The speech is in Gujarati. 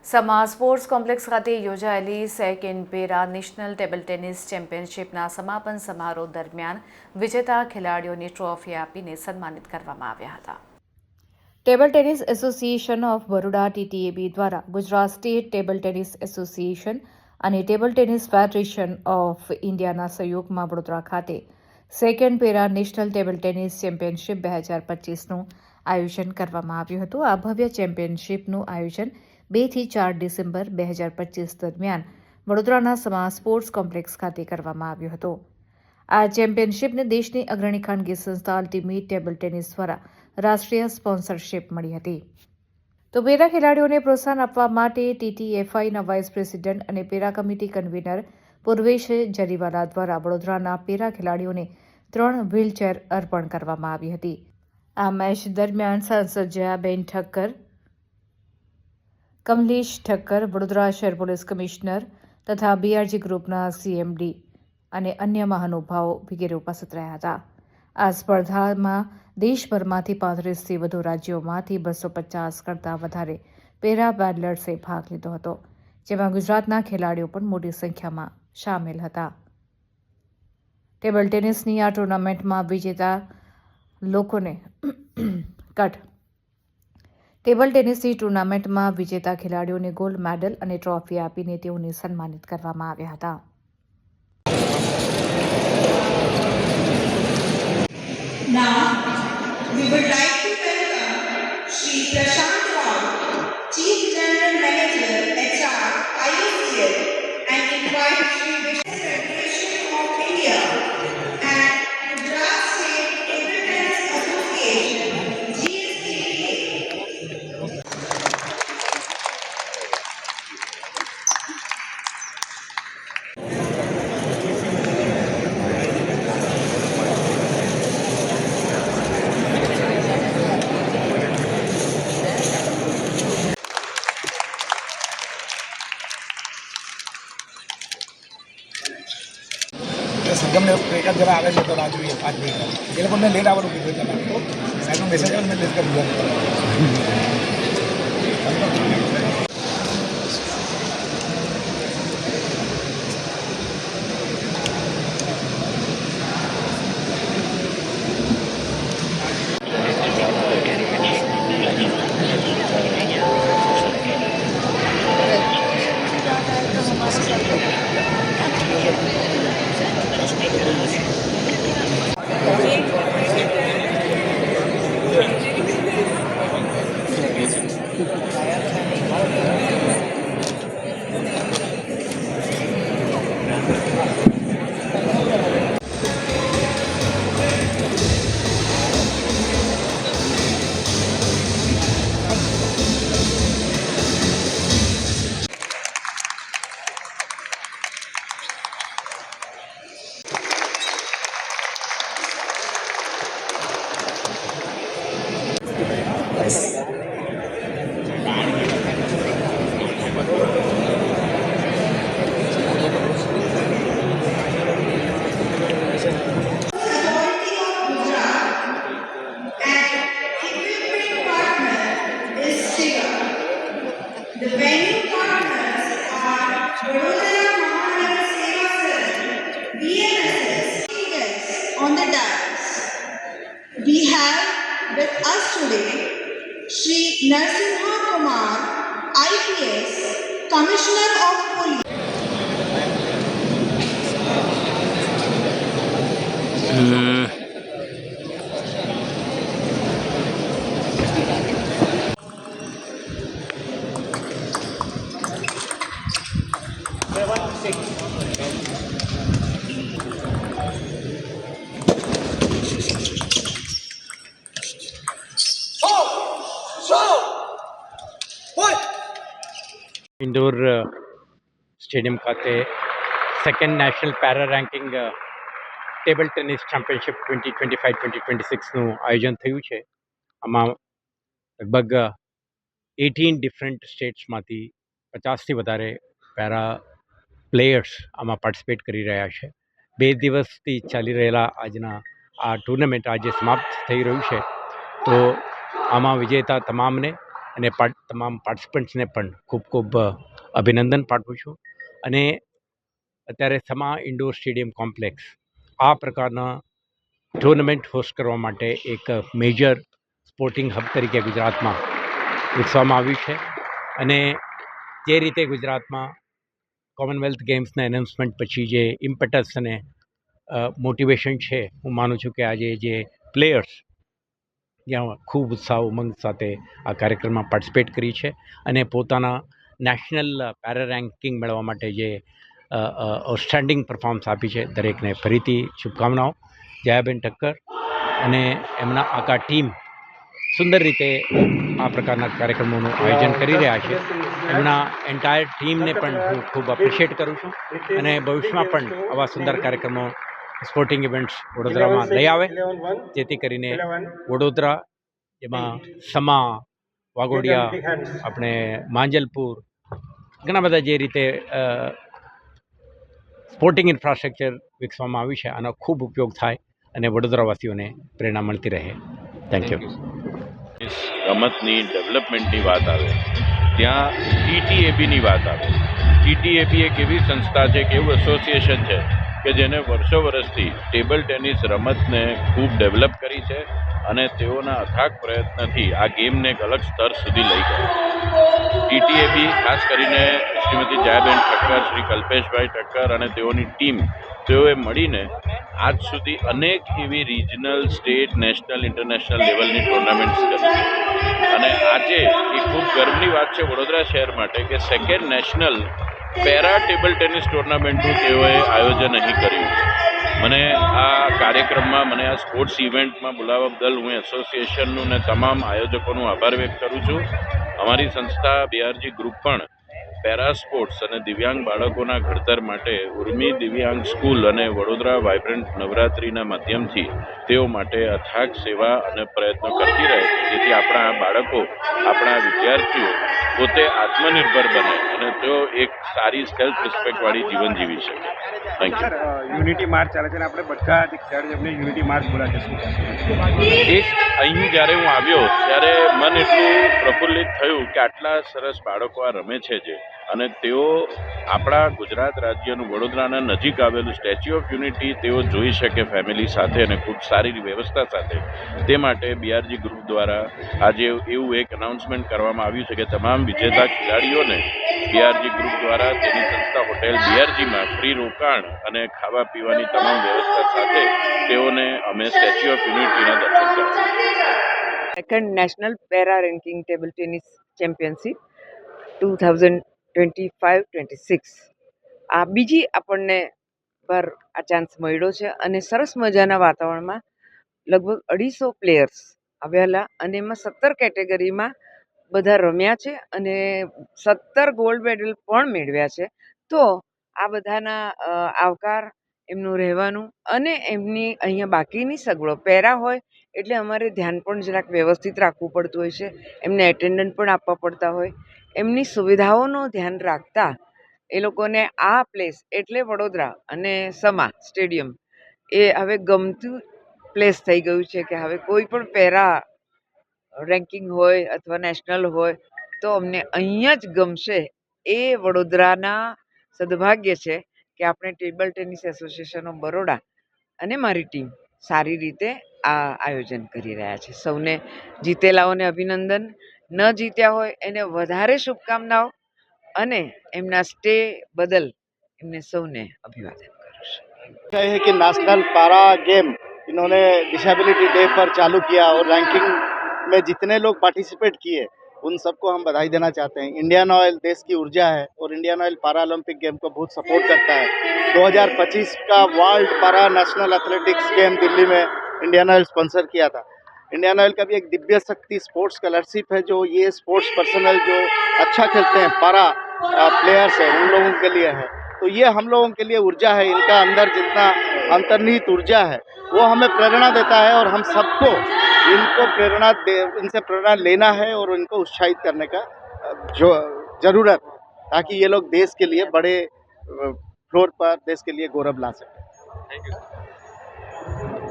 સમા સ્પોર્ટ્સ કોમ્પ્લેક્સ ખાતે યોજાયેલી second para national table tennis ચેમ્પિયનશિપના સમાપન સમારોહ દરમિયાન વિજેતા ખેલાડીઓને ટ્રોફી આપીને સન્માનિત કરવામાં આવ્યા હતા. Table tennis association of Baroda TTAB દ્વારા Gujarat state table tennis association અને ટેબલ ટેનિસ ફેડરેશન ઓફ ઇન્ડિયાના સહયોગમાં વડોદરા ખાતે second para national table tennis championship 2025નું આયોજન કરવામાં આવ્યું હતું. આ ભવ્ય ચેમ્પિયનશિપનું આયોજન 2 થી 4 ડિસેમ્બર 2025 દરમિયાન વડોદરાના સમા સ્પોર્ટ્સ કોમ્પ્લેક્સ ખાતે કરવામાં આવ્યું હતું. આ ચેમ્પિયનશિપને દેશની અગ્રણી ખાનગી સંસ્થા અલ્ટિમેટ ટેબલ ટેનિસ દ્વારા રાષ્ટ્રીય સ્પોન્સરશિપ મળી હતી. તો પેરા ખેલાડીઓને પ્રોત્સાહન આપવા માટે TTFIના વાઇસ પ્રેસિડેન્ટ અને para committee convener Purvesh Jariwala દ્વારા વડોદરાના પેરા ખેલાડીઓને 3 વ્હીલચેર અર્પણ કરવામાં આવી હતી. આ મેચ દરમિયાન સાંસદ જયાબેન ઠક્કર, કમલેશ ઠક્કર, વડોદરા શહેર પોલીસ કમિશનર તથા BRG ગ્રુપના CMD અને અન્ય મહાનુભાવો વગેરે ઉપસ્થિત રહ્યા હતા. આ સ્પર્ધામાં દેશભરમાંથી 35થી વધુ રાજ્યોમાંથી 250 કરતાં વધારે પેરા પેડલર્સે ભાગ લીધો હતો, જેમાં ગુજરાતના ખેલાડીઓ પણ મોટી સંખ્યામાં સામેલ હતા. ટેબલ ટેનિસની આ ટુર્નામેન્ટમાં વિજેતા લોકોને ટેબલ ટેનિસની ટુર્નામેન્ટમાં વિજેતા ખેલાડીઓને ગોલ્ડ મેડલ અને ટ્રોફી આપીને તેઓને સન્માનિત કરવામાં આવ્યા હતા. Now, we would like to welcome Shri Prashant Rao, Chief General Manager, HR, IOCL, and invite Shri Vishnu Federation of India and Gujarat State Table Tennis Association, GSTTA. સંગમને એક જરા આવે છે તો રાહ જોઈએ 5 મિનિટ. એ લોકોને લેટ આવવાનું કીધું એટલે સાહેબનો મેસેજ આવે મેં લેટ કરી દીધો. The venue partners are Vadodara Mahanagar Seva Sadan, BNSS. Guests on the dais, we have with us today Shri Narsimha Kumar, IPS, Commissioner of Police. Indoor stadium खाते second national para ranking table tennis championship 2025-2026નું આયોજન થયું છે. આમાં લગભગ 18 ડિફરન્ટ સ્ટેટ્સમાંથી 50થી વધારે પેરા પ્લેયર્સ આમાં પાર્ટિસિપેટ કરી રહ્યા છે. 2 દિવસથી ચાલી રહેલા આજના આ ટુર્નામેન્ટ આજે સમાપ્ત થઈ રહ્યું છે. તો આમાં વિજેતા તમામને અને તમામ પાર્ટિસિપન્ટ્સને પણ ખૂબ ખૂબ અભિનંદન પાઠવું છું. અને અત્યારે સમા ઇન્ડોર સ્ટેડિયમ કોમ્પ્લેક્સ આ પ્રકારના ટુર્નામેન્ટ હોસ્ટ કરવા માટે એક મેજર સ્પોર્ટિંગ હબ તરીકે ગુજરાતમાં વિકસાવવામાં આવ્યું છે. અને જે રીતે ગુજરાતમાં કોમનવેલ્થ ગેમ્સના એનાઉન્સમેન્ટ પછી જે ઇમ્પેટસ અને મોટિવેશન છે, હું માનું છું કે આજે જે પ્લેયર્સ જ્યાં ખૂબ ઉત્સાહ ઉમંગ સાથે આ કાર્યક્રમમાં પાર્ટિસિપેટ કરી છે અને પોતાના નેશનલ પેરા રેન્કિંગ મેળવવા માટે જે આઉટસ્ટેન્ડિંગ પરફોર્મન્સ આપી છે, દરેકને ફરીથી શુભકામનાઓ. જયાબેન ઠક્કર અને એમના આખા ટીમ સુંદર રીતે આ પ્રકારના કાર્યક્રમોનું આયોજન કરી રહ્યા છે. એમના એન્ટાયર ટીમને પણ હું ખૂબ એપ્રિશિએટ કરું છું અને ભવિષ્યમાં પણ આવા સુંદર કાર્યક્રમો સ્પોર્ટિંગ ઇવેન્ટ્સ વડોદરામાં લઈ આવે, જેથી કરીને વડોદરા એમાં સમા, વાઘોડિયા, આપણે માંજલપુર, ઘણા બધા જે રીતે સ્પોર્ટિંગ ઇન્ફ્રાસ્ટ્રક્ચર વિકસાવવામાં આવ્યું છે, આનો ખૂબ ઉપયોગ થાય અને વડોદરાવાસીઓને પ્રેરણા મળતી રહે. Thank you. રમતની ડેવલપમેન્ટની વાત આવે ત્યાં ટીટીએબીની વાત આવે. ટીટીએબી એક એવી સંસ્થા છે, એક એવું એસોસિએશન છે કે જેને વર્ષો વર્ષથી ટેબલ ટેનિસ રમતને ખૂબ ડેવલપ કરી છે અને તેઓના અથાગ પ્રયત્નથી આ ગેમને એક અલગ સ્તર સુધી લઈ ગયા. ટીટીએબી ખાસ કરીને શ્રીમતી જયાબેન ઠક્કર, શ્રી કલ્પેશભાઈ ઠક્કર અને તેઓની ટીમ, તેઓએ મળીને આજ સુધી અનેક એવી રિજનલ, સ્ટેટ, નેશનલ, ઇન્ટરનેશનલ લેવલની ટુર્નામેન્ટ્સ કરી. અને આજે એ ખૂબ ગર્વની વાત છે વડોદરા શહેર માટે કે second national para table tennis ટુર્નામેન્ટનું તેઓએ આયોજન અહીં કર્યું છે. મને આ કાર્યક્રમમાં, મને આ સ્પોર્ટ્સ ઇવેન્ટમાં બોલાવવા બદલ હું એસોસિએશનનું ને તમામ આયોજકોનું આભાર વ્યક્ત કરું છું. અમારી સંસ્થા બીઆરજી ગ્રુપ પણ પેરા સ્પોર્ટ્સ અને દિવ્યાંગ બાળકોના ઘડતર માટે ઉર્મી દિવ્યાંગ સ્કૂલ અને વડોદરા વાઇબ્રન્ટ નવરાત્રિના માધ્યમથી તેઓ માટે અથાગ સેવા અને પ્રયત્નો કરતી રહે છે, જેથી આપણા બાળકો, આપણા વિદ્યાર્થીઓ પોતે આત્મનિર્ભર બને અને તેઓ એક સારી સેલ્ફ રિસ્પેક્ટવાળી જીવન જીવી શકે. Thank you. યુનિટી માર્ચ ચાલે છે અને આપણે બધા જ ખેલાડીઓ એમને યુનિટી માર્ચ બોલાવે છે. એક અહીં જ્યારે હું આવ્યો ત્યારે મન એટલું પ્રફુલ્લિત થયું કે આટલા સરસ બાળકો આ રમે છે જે, અને તેઓ આપણા ગુજરાત રાજ્યનું વડોદરાના નજીક આવેલું સ્ટેચ્યુ ઓફ યુનિટી તેઓ જોઈ શકે ફેમિલી સાથે અને ખૂબ સારી વ્યવસ્થા સાથે. તે માટે બીઆરજી ગ્રુપ દ્વારા આજે એવું એક અનાઉન્સમેન્ટ કરવામાં આવ્યું છે કે તમામ વિજેતા ખેલાડીઓને બીઆરજી ગ્રુપ દ્વારા તેની સંસ્થા હોટેલ બીઆરજીમાં ફ્રી રોકાણ અને ખાવા પીવાની તમામ વ્યવસ્થા સાથે તેઓને અમે સ્ટેચ્યુ ઓફ યુનિટીના દર્શન કરાવ્યા. Second national para ranking table tennis championship 2025-26 આ બીજી આપણને પર આ ચાન્સ મળ્યો છે અને સરસ મજાના વાતાવરણમાં લગભગ 250 પ્લેયર્સ આવેલા અને એમાં 17 કેટેગરીમાં બધા રમ્યા છે અને 17 ગોલ્ડ મેડલ પણ મેળવ્યા છે. તો આ બધાના આવકાર, એમનું રહેવાનું અને એમની અહીંયા બાકીની સગવડો પેરા હોય એટલે અમારે ધ્યાન પણ જરાક વ્યવસ્થિત રાખવું પડતું હોય છે, એમને એટેન્ડન્ટ પણ આપવા પડતા હોય. એમની સુવિધાઓનું ધ્યાન રાખતા એ લોકોને આ પ્લેસ એટલે વડોદરા અને સમા સ્ટેડિયમ એ હવે ગમતું પ્લેસ થઈ ગયું છે કે હવે કોઈ પણ પેરા રેન્કિંગ હોય અથવા નેશનલ હોય તો અમને અહીંયા જ ગમશે. એ વડોદરાના સદભાગ્ય છે કે આપણે table tennis association of Baroda અને મારી ટીમ સારી રીતે આ આયોજન કરી રહ્યા છે. સૌને જીતેલાઓને અભિનંદન, ન જીત્યા હોય એને વધારે શુભકામનાઓ અને એમના સ્ટે બદલ એમને સૌને અભિવાદન કરું છું. है कि नेशनल पैरा गेम इन्होंने डिसेबिलिटी डे पर चालू किया और रैंकिंग में जितने लोग पार्टिसिपेट किए उन सबको हम बधाई देना चाहते हैं. इंडियन ऑयल देश की ऊर्जा है और Indian oil para Olympic game को बहुत सपोर्ट करता है. 2025 का world para national athletics game Delhi में इंडियन ऑयल स्पॉन्सर किया था. इंडियन ऑयल का भी एक दिव्य शक्ति स्पोर्ट्स स्कॉलरशिप है जो ये स्पोर्ट्स पर्सनल जो अच्छा खेलते हैं, पैरा प्लेयर्स है, उन लोगों के लिए है. तो ये हम लोगों के लिए ऊर्जा है. इनका अंदर जितना अंतर्निहित ऊर्जा है वो हमें प्रेरणा देता है और हम सबको इनसे प्रेरणा लेना है और इनको उत्साहित करने का जो ज़रूरत है ताकि ये लोग देश के लिए बड़े फ्लोर पर देश के लिए गौरव ला सकें. Thank you.